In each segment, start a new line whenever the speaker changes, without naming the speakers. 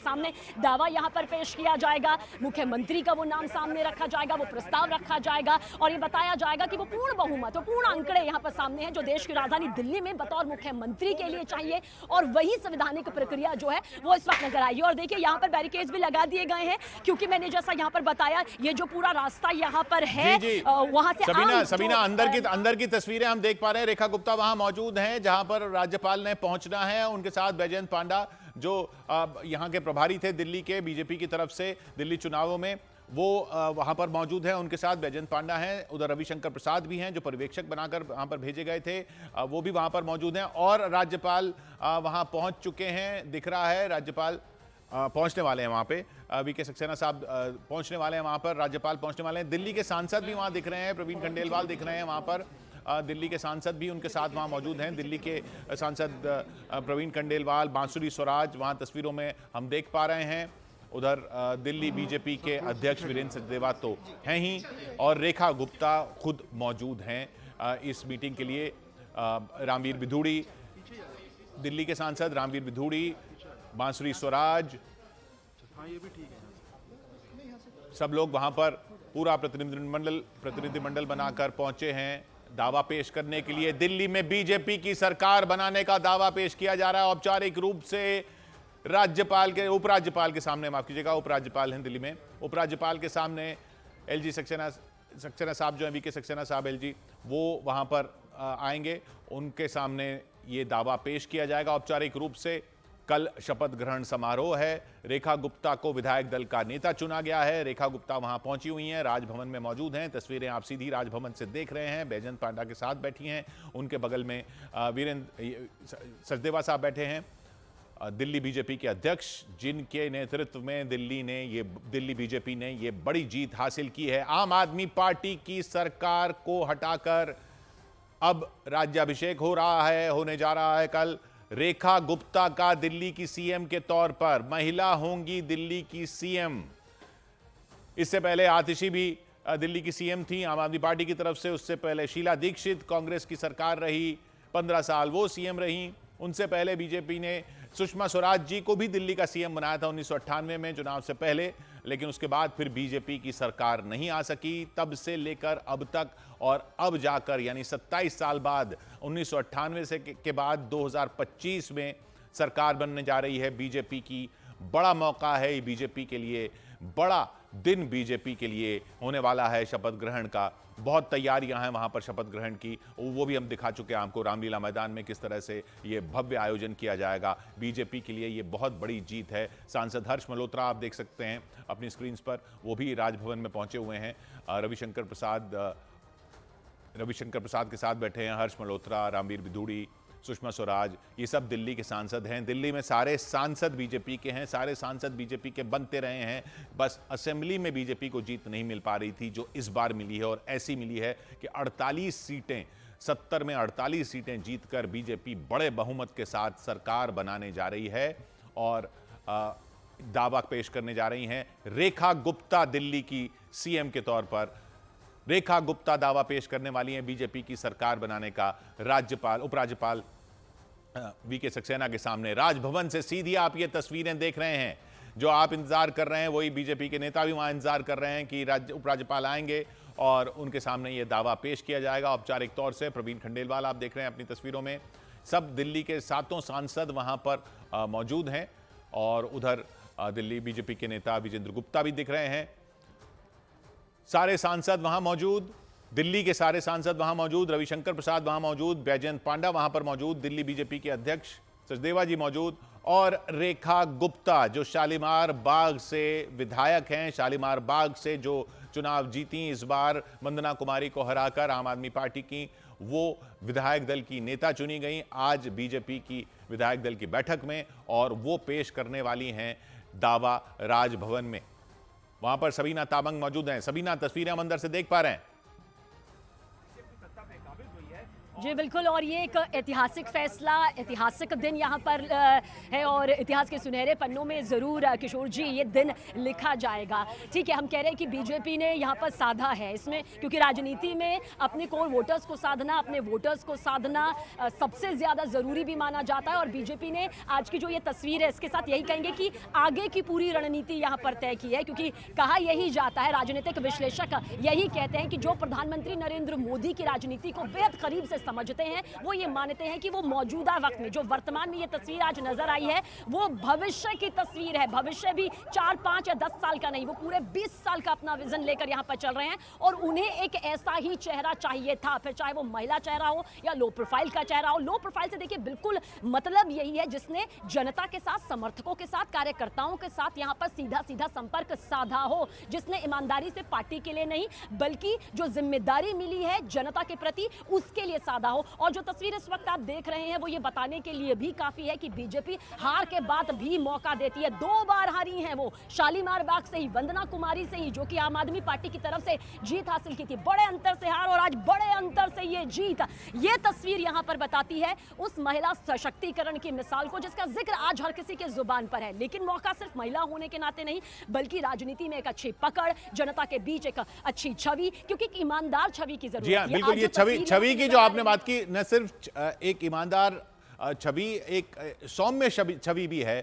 सामने दावा यहां पर पेश किया जाएगा, मुख्यमंत्री का वो नाम सामने रखा जाएगा, वो प्रस्ताव रखा जाएगा और ये बताया जाएगा कि वो पूर्ण बहुमत, वो पूर्ण आंकड़े यहां पर सामने हैं जो देश की राजधानी दिल्ली में बतौर मुख्यमंत्री के लिए चाहिए और वही संवैधानिक प्रक्रिया जो है वो इस वक्त नजर आई। और देखिए यहां पर बैरिकेड्स भी लगा दिए गए हैं क्योंकि मैंने जैसा यहां पर बताया ये जो पूरा रास्ता यहां पर है वहां से
सबीना अंदर की तस्वीरें हम देख पा रहे हैं। रेखा गुप्ता वहां मौजूद हैं जहां पर राज्यपाल ने पहुंचना है, उनके साथ बैजयंत पांडा जो यहां के प्रभारी थे दिल्ली के बीजेपी की तरफ से दिल्ली चुनावों में, वो वहां पर मौजूद हैं। उनके साथ बैजयंत पांडा हैं, उधर रविशंकर प्रसाद भी हैं जो पर्यवेक्षक बनाकर वहां पर भेजे गए थे, वो भी वहां पर मौजूद हैं और राज्यपाल वहां पहुंच चुके हैं। दिख रहा है राज्यपाल पहुंचने वाले हैं वहां पे, वीके सक्सेना साहब पहुंचने वाले हैं वहां पर, राज्यपाल पहुंचने वाले हैं। दिल्ली के सांसद भी वहां दिख रहे हैं, प्रवीण खंडेलवाल दिख रहे हैं वहां पर, दिल्ली के सांसद भी उनके साथ वहां मौजूद हैं। दिल्ली के सांसद प्रवीण खंडेलवाल, बांसुरी स्वराज वहां तस्वीरों में हम देख पा रहे हैं। उधर दिल्ली बीजेपी के अध्यक्ष वीरेंद्र सचदेवा तो हैं ही और रेखा गुप्ता खुद मौजूद हैं इस मीटिंग के लिए। रामवीर बिधूड़ी, दिल्ली के सांसद रामवीर बिधूड़ी, बांसुरी स्वराज, सब लोग वहां पर पूरा प्रतिनिधिमंडल बनाकर पहुंचे हैं दावा पेश करने के लिए। दिल्ली में बीजेपी की सरकार बनाने का दावा पेश किया जा रहा है औपचारिक रूप से उपराज्यपाल के सामने, माफ कीजिएगा उपराज्यपाल हैं दिल्ली में, उपराज्यपाल के सामने एलजी सक्सेना साहब जो है, वीके सक्सेना साहब एलजी, वो वहां पर आएंगे, उनके सामने ये दावा पेश किया जाएगा औपचारिक रूप से। कल शपथ ग्रहण समारोह है, रेखा गुप्ता को विधायक दल का नेता चुना गया है। रेखा गुप्ता वहां पहुंची हुई हैं, राजभवन में मौजूद हैं, तस्वीरें आप सीधी राजभवन से देख रहे हैं। बैजयंत पांडा के साथ बैठी हैं, उनके बगल में वीरेंद्र सचदेवा साहब बैठे हैं, दिल्ली बीजेपी के अध्यक्ष जिनके नेतृत्व में दिल्ली बीजेपी ने ये बड़ी जीत हासिल की है। आम आदमी पार्टी की सरकार को हटाकर अब राज्याभिषेक होने जा रहा है कल। रेखा गुप्ता का दिल्ली की सीएम के तौर पर, महिला होंगी दिल्ली की सीएम। इससे पहले आतिशी भी दिल्ली की सीएम थी आम आदमी पार्टी की तरफ से, उससे पहले शीला दीक्षित कांग्रेस की सरकार रही, 15 साल वो सीएम रही। उनसे पहले बीजेपी ने सुषमा स्वराज जी को भी दिल्ली का सीएम बनाया था 1998 में चुनाव से पहले, लेकिन उसके बाद फिर बीजेपी की सरकार नहीं आ सकी तब से लेकर अब तक, और अब जाकर यानी 27 साल बाद 1998 से के बाद 2025 में सरकार बनने जा रही है बीजेपी की। बड़ा मौका है बीजेपी के लिए, बड़ा दिन बीजेपी के लिए होने वाला है शपथ ग्रहण का। बहुत तैयारियां हैं वहां पर शपथ ग्रहण की, वो भी हम दिखा चुके हैं आपको रामलीला मैदान में किस तरह से ये भव्य आयोजन किया जाएगा। बीजेपी के लिए ये बहुत बड़ी जीत है। सांसद हर्ष मल्होत्रा आप देख सकते हैं अपनी स्क्रीन पर, वो भी राजभवन में पहुंचे हुए हैं। रविशंकर प्रसाद के साथ बैठे हैं हर्ष मल्होत्रा, रामवीर बिधूड़ी, सुषमा स्वराज, ये सब दिल्ली के सांसद हैं। दिल्ली में सारे सांसद बीजेपी के हैं, सारे सांसद बीजेपी के बनते रहे हैं, बस असेंबली में बीजेपी को जीत नहीं मिल पा रही थी जो इस बार मिली है, और ऐसी मिली है कि 48 सीटें, 70 में 48 सीटें जीतकर बीजेपी बड़े बहुमत के साथ सरकार बनाने जा रही है और दावा पेश करने जा रही हैं। रेखा गुप्ता दिल्ली की सीएम के तौर पर, रेखा गुप्ता दावा पेश करने वाली हैं बीजेपी की सरकार बनाने का। उपराज्यपाल वीके सक्सेना के सामने राजभवन से सीधी आप ये तस्वीरें देख रहे हैं। जो आप इंतजार कर रहे हैं वही बीजेपी के नेता भी वहां इंतजार कर रहे हैं कि उपराज्यपाल आएंगे और उनके सामने ये दावा पेश किया जाएगा औपचारिक तौर से। प्रवीण खंडेलवाल आप देख रहे हैं अपनी तस्वीरों में, सब दिल्ली के 7 सांसद वहां पर मौजूद हैं और उधर दिल्ली बीजेपी के नेता विजेंद्र गुप्ता भी दिख रहे हैं। सारे सांसद वहां मौजूद, दिल्ली के सारे सांसद वहां मौजूद, रविशंकर प्रसाद वहां मौजूद, बैजयंत पांडा वहां पर मौजूद, दिल्ली बीजेपी के अध्यक्ष सचदेवा जी मौजूद, और रेखा गुप्ता जो शालीमार बाग से विधायक हैं, शालीमार बाग से जो चुनाव जीती इस बार वंदना कुमारी को हराकर आम आदमी पार्टी की, वो विधायक दल की नेता चुनी गई आज बीजेपी की विधायक दल की बैठक में, और वो पेश करने वाली हैं दावा राजभवन में। वहां पर सबीना ताबंग मौजूद हैं। सबीना, तस्वीरें हम अंदर से देख पा रहे हैं।
जी बिल्कुल, और ये एक ऐतिहासिक फैसला, ऐतिहासिक दिन यहाँ पर है और इतिहास के सुनहरे पन्नों में ज़रूर किशोर जी ये दिन लिखा जाएगा। ठीक है, हम कह रहे हैं कि बीजेपी ने यहाँ पर साधा है इसमें, क्योंकि राजनीति में अपने कोर वोटर्स को साधना, अपने वोटर्स को साधना सबसे ज़्यादा ज़रूरी भी माना जाता है। और बीजेपी ने आज की जो ये तस्वीर है इसके साथ यही कहेंगे कि आगे की पूरी रणनीति यहाँ पर तय की है, क्योंकि कहा यही जाता है, राजनीतिक विश्लेषक यही कहते हैं कि जो प्रधानमंत्री नरेंद्र मोदी की राजनीति को बेहद करीब से समझते हैं वो ये मानते हैं कि वो मौजूदा वक्त में जो वर्तमान में ये तस्वीर आज नजर आई है वो भविष्य की तस्वीर है। भविष्य भी 4, 5 या 10 साल का नहीं, वो पूरे 20 साल का अपना विजन लेकर यहाँ पर चल रहे हैं और उन्हें एक ऐसा ही चेहरा चाहिए था, फिर चाहे वो महिला चेहरा हो या लो प्रोफाइल का चेहरा हो। लो प्रोफाइल से देखिए बिल्कुल मतलब यही है जिसने जनता के साथ, समर्थकों के साथ, कार्यकर्ताओं के साथ यहाँ पर सीधा सीधा संपर्क साधा हो, जिसने ईमानदारी से पार्टी के लिए नहीं बल्कि जो जिम्मेदारी मिली है जनता के प्रति उसके लिए साधा हो। और जो तस्वीर इस वक्त आप देख रहे हैं वो ये बताने के लिए भी काफी है कि बीजेपी हार के बाद भी मौका देती है। 2 बार हारी हैं वो, शालीमार बाग से ही, वंदना कुमारी से ही, जो कि आम आदमी पार्टी की तरफ से जीत हासिल की थी, बड़े अंतर से हार और आज बड़े अंतर से ये जीत। ये तस्वीर यहां पर बताती है उस महिला सशक्तिकरण की मिसाल को जिसका जिक्र आज हर किसी के जुबान पर है। लेकिन मौका सिर्फ महिला होने के नाते नहीं बल्कि राजनीति में एक अच्छी पकड़, जनता के बीच एक अच्छी छवि, क्योंकि एक ईमानदार छवि की जरूरत है।
बिल्कुल, ये छवि की जो आपने बात की, न सिर्फ एक ईमानदार छवि, एक सौम्य छवि भी है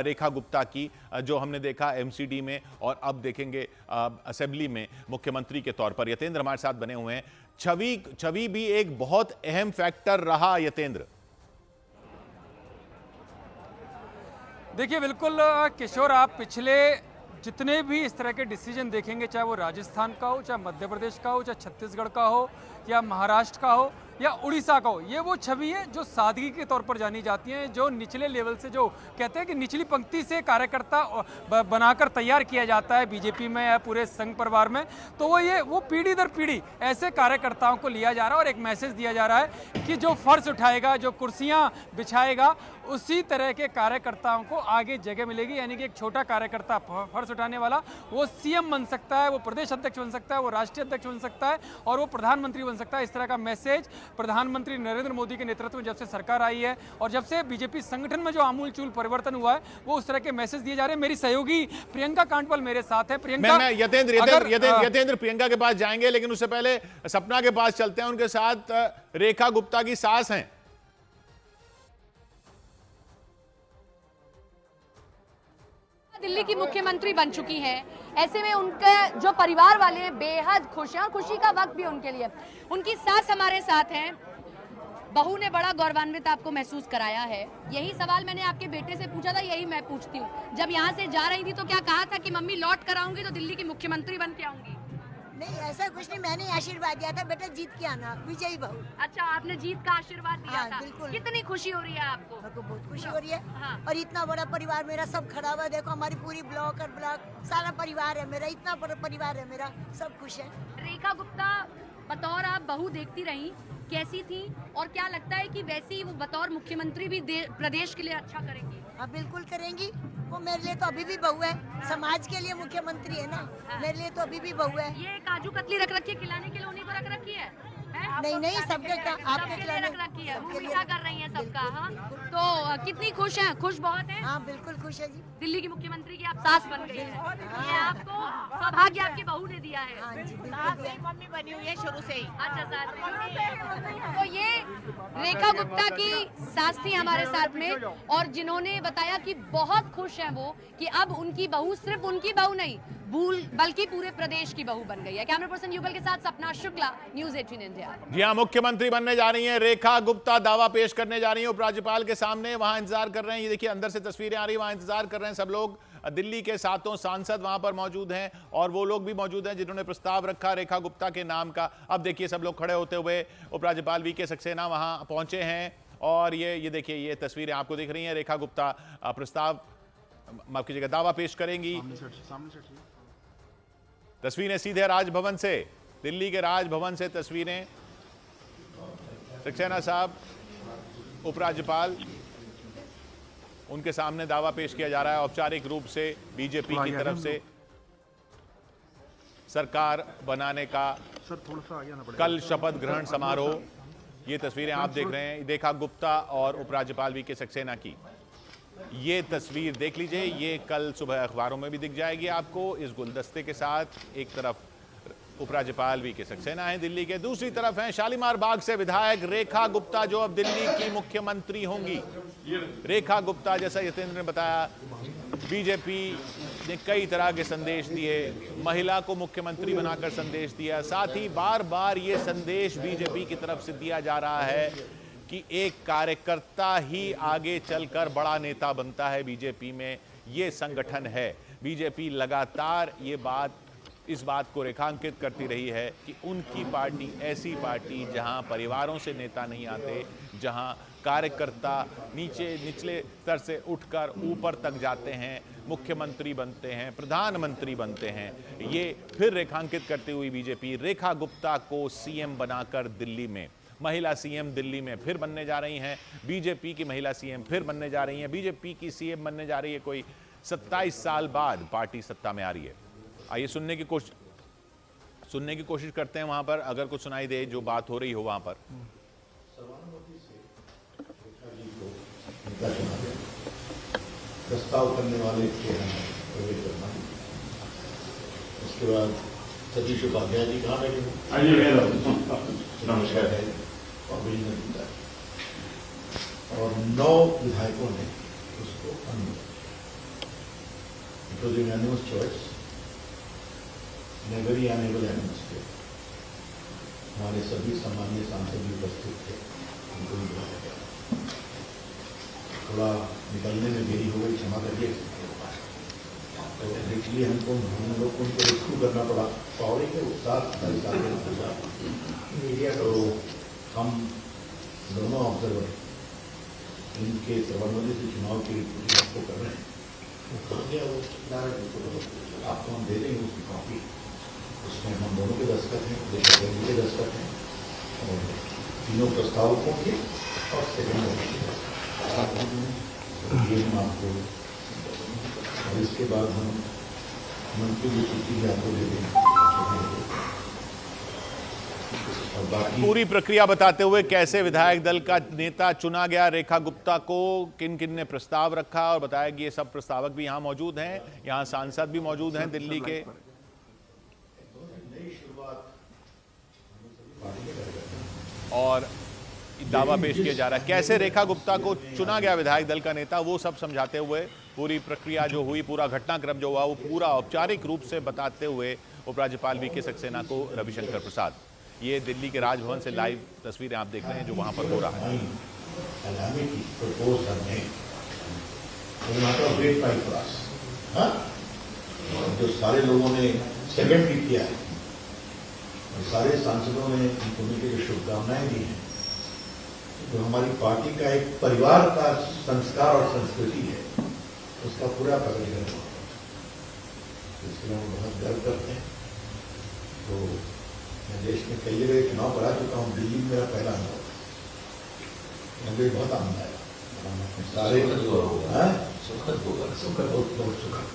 रेखा गुप्ता की, जो हमने देखा एमसीडी में और अब देखेंगे असेंबली में मुख्यमंत्री के तौर पर। यतेंद्र हमारे साथ बने हुए हैं। छवि भी एक बहुत अहम फैक्टर रहा। यतेंद्र,
देखिए बिल्कुल किशोर, आप पिछले जितने भी इस तरह के डिसीजन देखेंगे, चाहे वो राजस्थान का हो, चाहे मध्य प्रदेश का हो, चाहे छत्तीसगढ़ का हो या महाराष्ट्र का हो या उड़ीसा का हो, ये वो छवि है जो सादगी के तौर पर जानी जाती है, जो निचले लेवल से, जो कहते हैं कि निचली पंक्ति से कार्यकर्ता बनाकर तैयार किया जाता है बीजेपी में या पूरे संघ परिवार में। तो वो पीढ़ी दर पीढ़ी ऐसे कार्यकर्ताओं को लिया जा रहा है और एक मैसेज दिया जा रहा है कि जो फर्श उठाएगा, जो कुर्सियां बिछाएगा, उसी तरह के कार्यकर्ताओं को आगे जगह मिलेगी। यानी कि एक छोटा कार्यकर्ता फर्श उठाने वाला वो सीएम बन सकता है, वो प्रदेश अध्यक्ष बन सकता है, वो राष्ट्रीय अध्यक्ष बन सकता है और वो प्रधानमंत्री बन सकता है। इस तरह का मैसेज प्रधानमंत्री नरेंद्र मोदी के नेतृत्व में जब से सरकार आई है और जब से बीजेपी संगठन में जो आमूलचूल परिवर्तन हुआ है वो उस तरह के मैसेज दिए जा रहे हैं। मेरी सहयोगी प्रियंका कांडपाल मेरे साथ है। प्रियंका,
मैं यतेंद्र प्रियंका के पास जाएंगे, लेकिन उससे पहले सपना के पास चलते हैं। उनके साथ रेखा गुप्ता की सास हैं।
दिल्ली की मुख्यमंत्री बन चुकी हैं, ऐसे में उनके जो परिवार वाले हैं बेहद खुश हैं और खुशी का वक्त भी उनके लिए। उनकी सास हमारे साथ हैं। बहू ने बड़ा गौरवान्वित आपको महसूस कराया है। यही सवाल मैंने आपके बेटे से पूछा था, यही मैं पूछती हूँ। जब यहाँ से जा रही थी तो क्या कहा था कि मम्मी लौट कर आऊंगी तो दिल्ली की मुख्यमंत्री बन के आऊंगी?
नहीं, ऐसा कुछ नहीं, मैंने आशीर्वाद दिया था बेटा जीत के आना, विजयी बहू।
अच्छा, आपने जीत का आशीर्वाद दिया
हाँ,
था।
बिल्कुल।
कितनी खुशी हो रही है आपको?
मेरे को बहुत खुशी हो रही है।
हाँ।
और इतना बड़ा परिवार मेरा सब खड़ा हुआ, देखो हमारी पूरी ब्लॉक और ब्लॉक सारा परिवार है मेरा, इतना बड़ा परिवार है मेरा, सब खुश है।
रेखा गुप्ता, बतौर आप बहू देखती रही, कैसी थी और क्या लगता है कि वैसे ही वो बतौर मुख्यमंत्री भी प्रदेश के लिए अच्छा करेंगी?
हाँ बिल्कुल करेंगी। वो मेरे लिए तो अभी भी बहू है, समाज के लिए मुख्यमंत्री है ना।
हाँ।
मेरे लिए तो अभी भी बहू है।
ये काजू कतली रख रखी है, खिलाने के लिए उन्हीं को रख रखी है?
नहीं, सबके आपके
लिए रख रखी है, मुंह
सबके लिए
मीठा कर रही है सबका। हाँ, तो कितनी खुश हैं? खुश बहुत हैं?
हाँ बिल्कुल खुश है जी।
दिल्ली की मुख्यमंत्री की आप सास बन गई हैं। ये आपको सौभाग्य आपकी बहू ने दिया है।
हाँ जी बिल्कुल।
मम्मी बनी हुई है शुरू से ही।
अच्छा, सास में। तो ये रेखा गुप्ता की सास थी हमारे साथ में और जिन्होंने बताया कि बहुत खुश हैं वो कि अब उनकी बहू सिर्फ उनकी बहू नहीं बल्कि पूरे प्रदेश की बहू बन गई है। कैमरा पर्सन युगल के साथ सपना शुक्ला, न्यूज़ 18 इंडिया।
जी हाँ, मुख्यमंत्री बनने जा रही हैं रेखा गुप्ता, दावा पेश करने जा रही हैं उपराज्यपाल के सामने। वहां इंतजार कर रहे हैं, ये देखिए अंदर से तस्वीरें आ रही है, वहां इंतजार कर रहे हैं सब लोग। दिल्ली के 7 सांसद वहां पर मौजूद हैं और वो लोग भी मौजूद हैं जिन्होंने प्रस्ताव रखा रेखा गुप्ता के नाम का। अब देखिए सब लोग खड़े होते हुए उपराज्यपाल वीके सक्सेना वहां पहुंचे हैं और ये देखिए ये तस्वीरें आपको दिख रही हैं। रेखा गुप्ता प्रस्ताव, माफ कीजिएगा, दावा पेश करेंगी। तस्वीरें सीधे राजभवन से, दिल्ली के राजभवन से तस्वीरें। सक्सेना साहब उपराज्यपाल, उनके सामने दावा पेश किया जा रहा है औपचारिक रूप से बीजेपी की तरफ से सरकार बनाने का। कल शपथ ग्रहण समारोह ये तस्वीरें आप देख रहे हैं रेखा गुप्ता और उपराज्यपाल वीके सक्सेना की। ये तस्वीर देख लीजिए, ये कल सुबह अखबारों में भी दिख जाएगी आपको इस गुलदस्ते के साथ। एक तरफ उपराज्यपाल वीके सक्सेना है दिल्ली के, दूसरी तरफ हैं शालीमार बाग से विधायक रेखा गुप्ता जो अब दिल्ली की मुख्यमंत्री होंगी। रेखा गुप्ता, जैसा यतेंद्र ने बताया, बीजेपी ने कई तरह के संदेश दिए, महिला को मुख्यमंत्री बनाकर संदेश दिया, साथ ही बार बार ये संदेश बीजेपी की तरफ से दिया जा रहा है कि एक कार्यकर्ता ही आगे चलकर बड़ा नेता बनता है। बीजेपी में ये संगठन है। बीजेपी लगातार इस बात को रेखांकित करती रही है कि उनकी पार्टी ऐसी पार्टी जहां परिवारों से नेता नहीं आते, जहां कार्यकर्ता निचले स्तर से उठकर ऊपर तक जाते हैं, मुख्यमंत्री बनते हैं, प्रधानमंत्री बनते हैं। ये फिर रेखांकित करते हुए बीजेपी रेखा गुप्ता को सीएम बनाकर दिल्ली में, महिला सीएम दिल्ली में फिर बनने जा रही हैं। बीजेपी की महिला सीएम फिर बनने जा रही हैं। बीजेपी की सीएम बनने जा रही है कोई 27 साल बाद पार्टी सत्ता में आ रही है। आइए सुनने की कोशिश करते हैं वहां पर, अगर कुछ सुनाई दे जो बात हो रही हो वहां पर।
प्रस्ताव करने वाले थे प्रवेश वर्मा, उसके बाद सतीश उपाध्याय जी कहाँ बैठे नमस्कार है और 9 विधायकों ने उसको unanimous choice, very enable atmosphere. हमारे सभी सामान्य सांसद भी उपस्थित थे, उनको भी बुलाया गया। थोड़ा निकलने में देरी हो गई, क्षमा करिए। तो इसलिए हम लोग को उनको रेस्क्यू करना पड़ा। पावर के उत्साह तो हम दोनों ऑब्जर्वर इनके सर्वानुमति से चुनाव की रिपोर्टिंग आपको कर रहे हैं। वो कहाँ गया वो आपको हम दे देंगे उसकी कॉपी। उसमें हम दोनों के दस्तखत हैं, के दस्तखत हैं और तीनों प्रस्तावकों के और सेकेंडरी ये हम आपको, और इसके बाद हम मंत्री की सूची भी आपको दे देंगे। और बाकी
पूरी प्रक्रिया बताते हुए कैसे विधायक दल का नेता चुना गया रेखा गुप्ता को, किन किन ने प्रस्ताव रखा, और बताया कि ये सब प्रस्तावक भी यहाँ मौजूद हैं, यहाँ सांसद भी मौजूद हैं दिल्ली के। और दावा पेश किया जा रहा है कैसे रेखा गुप्ता को चुना गया विधायक दल का नेता, वो सब समझाते हुए पूरी प्रक्रिया जो हुई, पूरा घटनाक्रम जो हुआ, वो पूरा औपचारिक रूप से बताते हुए उपराज्यपाल वीके सक्सेना को रविशंकर प्रसाद। ये दिल्ली के राजभवन से लाइव तस्वीरें आप देख रहे हैं जो वहां पर हो रहा है।
जो सारे लोगों ने सेकंड भी किया है, सारे सांसदों ने उनके जो शुभकामनाएं दी हैं, जो हमारी पार्टी का एक परिवार का संस्कार और संस्कृति है, उसका पूरा प्रकटीकरण हुआ। इसके लिए हम बहुत गर्व करते हैं। तो मैं देश में कई जगह चुनाव करा चुका हूँ, दिल्ली में मेरा पहला अनुभव, मुझे बहुत आनंद आया। सारे सुखद होगा, बहुत सुखद।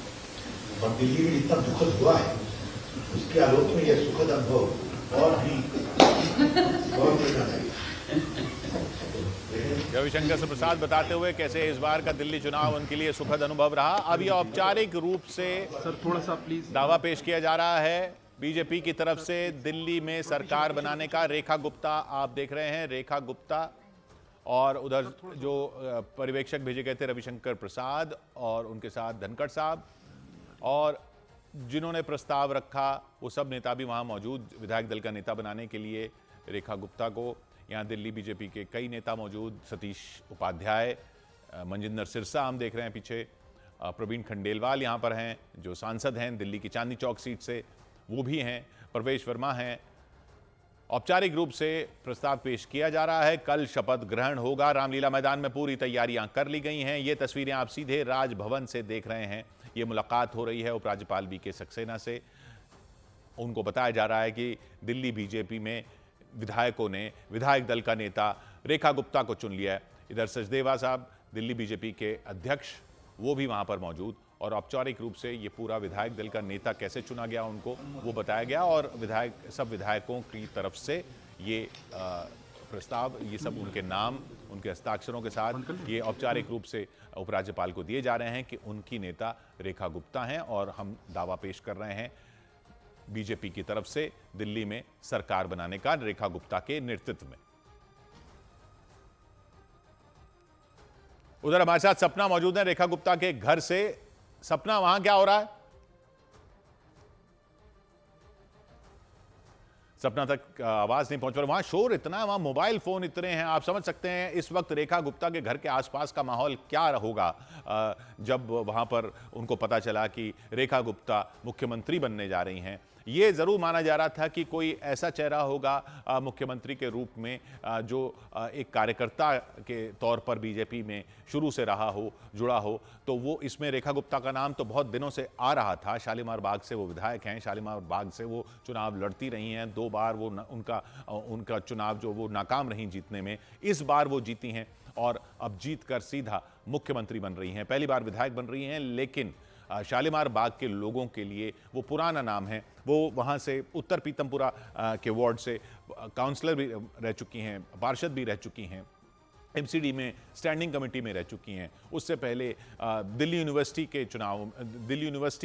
और दिल्ली में इतना दुखद हुआ है, उसके आलोक में यह सुखद अनुभव और भी
रविशंकर प्रसाद बताते हुए कैसे इस बार का दिल्ली चुनाव उनके लिए सुखद अनुभव रहा। अब यह औपचारिक रूप से
सर थोड़ा सा प्लीज
दावा पेश किया जा रहा है बीजेपी की तरफ से दिल्ली में सरकार बनाने का। रेखा गुप्ता आप देख रहे हैं, रेखा गुप्ता और उधर जो पर्यवेक्षक भेजे गए थे रविशंकर प्रसाद और उनके साथ धनखड़ साहब, और जिन्होंने प्रस्ताव रखा वो सब नेता भी वहाँ मौजूद, विधायक दल का नेता बनाने के लिए रेखा गुप्ता को। यहाँ दिल्ली बीजेपी के कई नेता मौजूद, सतीश उपाध्याय, मंजिंदर सिरसा हम देख रहे हैं पीछे, प्रवीण खंडेलवाल यहाँ पर हैं जो सांसद हैं दिल्ली की चांदनी चौक सीट से, वो भी हैं, प्रवेश वर्मा हैं। औपचारिक रूप से प्रस्ताव पेश किया जा रहा है। कल शपथ ग्रहण होगा। रामलीला मैदान में पूरी तैयारियां कर ली गई हैं। ये तस्वीरें आप सीधे राजभवन से देख रहे हैं। ये मुलाकात हो रही है उपराज्यपाल वीके सक्सेना से। उनको बताया जा रहा है कि दिल्ली बीजेपी में विधायकों ने विधायक दल का नेता रेखा गुप्ता को चुन लिया है। इधर सचदेवा साहब दिल्ली बीजेपी के अध्यक्ष, वो भी वहां पर मौजूद, और औपचारिक रूप से ये पूरा विधायक दल का नेता कैसे चुना गया उनको वो बताया गया, और सब विधायकों की तरफ से ये प्रस्ताव, ये सब उनके नाम, उनके हस्ताक्षरों के साथ ये औपचारिक रूप से उपराज्यपाल को दिए जा रहे हैं कि उनकी नेता रेखा गुप्ता हैं और हम दावा पेश कर रहे हैं बीजेपी की तरफ से दिल्ली में सरकार बनाने का रेखा गुप्ता के नेतृत्व में। उधर हमारे साथ सपना मौजूद है रेखा गुप्ता के घर से। सपना, वहां क्या हो रहा है? सपना तक आवाज नहीं पहुंच पा रही, वहां शोर इतना है, वहां मोबाइल फोन इतने हैं, आप समझ सकते हैं इस वक्त रेखा गुप्ता के घर के आसपास का माहौल क्या होगा जब वहां पर उनको पता चला कि रेखा गुप्ता मुख्यमंत्री बनने जा रही हैं। ये जरूर माना जा रहा था कि कोई ऐसा चेहरा होगा मुख्यमंत्री के रूप में जो एक कार्यकर्ता के तौर पर बीजेपी में शुरू से रहा हो, जुड़ा हो, तो वो इसमें रेखा गुप्ता का नाम तो बहुत दिनों से आ रहा था। शालीमार बाग से वो विधायक हैं, शालीमार बाग से वो चुनाव लड़ती रही हैं, 2 बार वो उनका चुनाव जो वो नाकाम रही जीतने में, इस बार वो जीती हैं और अब जीत कर सीधा मुख्यमंत्री बन रही हैं। पहली बार विधायक बन रही हैं, लेकिन शालीमार बाग के लोगों के लिए वो पुराना नाम है। वो वहाँ से उत्तर पीतमपुरा के वार्ड से काउंसलर भी रह चुकी हैं, पार्षद भी रह चुकी हैं, एमसीडी में स्टैंडिंग कमेटी में रह चुकी हैं। उससे पहले दिल्ली यूनिवर्सिटी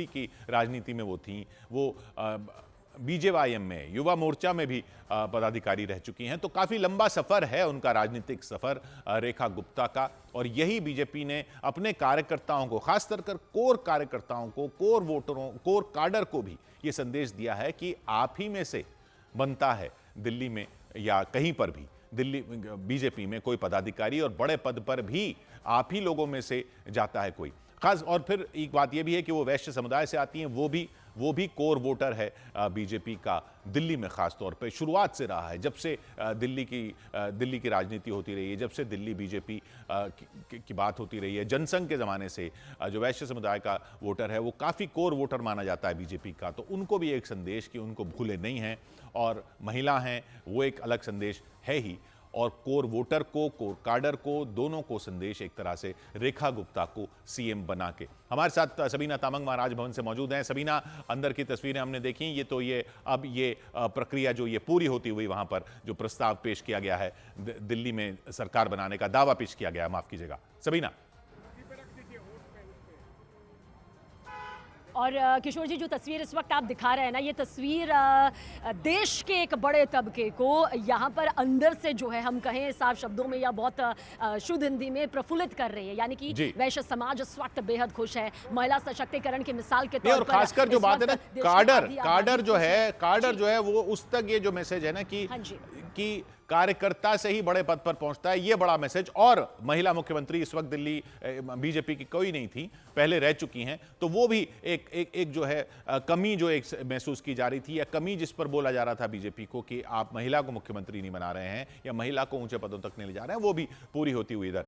की राजनीति में वो थीं। वो बीजेवाईएम में, युवा मोर्चा में भी पदाधिकारी रह चुकी हैं। तो काफ़ी लंबा सफ़र है उनका, राजनीतिक सफ़र रेखा गुप्ता का। और यही बीजेपी ने अपने कार्यकर्ताओं को, खासकर कर कोर कार्यकर्ताओं को, कोर वोटरों, कोर काडर को भी ये संदेश दिया है कि आप ही में से बनता है दिल्ली में या कहीं पर भी दिल्ली बीजेपी में कोई पदाधिकारी, और बड़े पद पर भी आप ही लोगों में से जाता है कोई खास। और फिर एक बात यह भी है कि वो वैश्य समुदाय से आती हैं, वो भी कोर वोटर है बीजेपी का दिल्ली में, खास तौर पे शुरुआत से रहा है। जब से दिल्ली की राजनीति होती रही है, जब से दिल्ली बीजेपी की बात होती रही है, जनसंघ के ज़माने से जो वैश्य समुदाय का वोटर है वो काफ़ी कोर वोटर माना जाता है बीजेपी का। तो उनको भी एक संदेश कि उनको भूले नहीं हैं, और महिला हैं वो एक अलग संदेश है ही, और कोर वोटर को, कोर काडर को, दोनों को संदेश एक तरह से रेखा गुप्ता को सीएम बना के। हमारे साथ सबीना तामंग महाराज भवन से मौजूद हैं। सबीना, अंदर की तस्वीरें हमने देखी, अब ये प्रक्रिया जो ये पूरी होती हुई, वहां पर जो प्रस्ताव पेश किया गया है, दिल्ली में सरकार बनाने का दावा पेश किया गया है, माफ कीजिएगा सबीना।
और किशोर जी, जो तस्वीर इस वक्त आप दिखा रहे हैं ना, ये तस्वीर देश के एक बड़े तबके को यहाँ पर अंदर से जो है, हम कहें साफ शब्दों में या बहुत शुद्ध हिंदी में, प्रफुल्लित कर रही है। यानी कि वैश्य समाज इस वक्त बेहद खुश है, महिला सशक्तिकरण की मिसाल के तौर पर।
और खासकर जो बात है ना, काडर जो है वो उस तक ये जो मैसेज है ना कि कार्यकर्ता से ही बड़े पद पर पहुंचता है, ये बड़ा मैसेज। और महिला मुख्यमंत्री इस वक्त दिल्ली बीजेपी की कोई नहीं थी, पहले रह चुकी हैं, तो वो भी एक जो है कमी जो एक महसूस की जा रही थी, या कमी जिस पर बोला जा रहा था बीजेपी को कि आप महिला को मुख्यमंत्री नहीं बना रहे हैं या महिला को ऊंचे पदों तक नहीं ले जा रहे हैं, वो भी पूरी होती हुई इधर।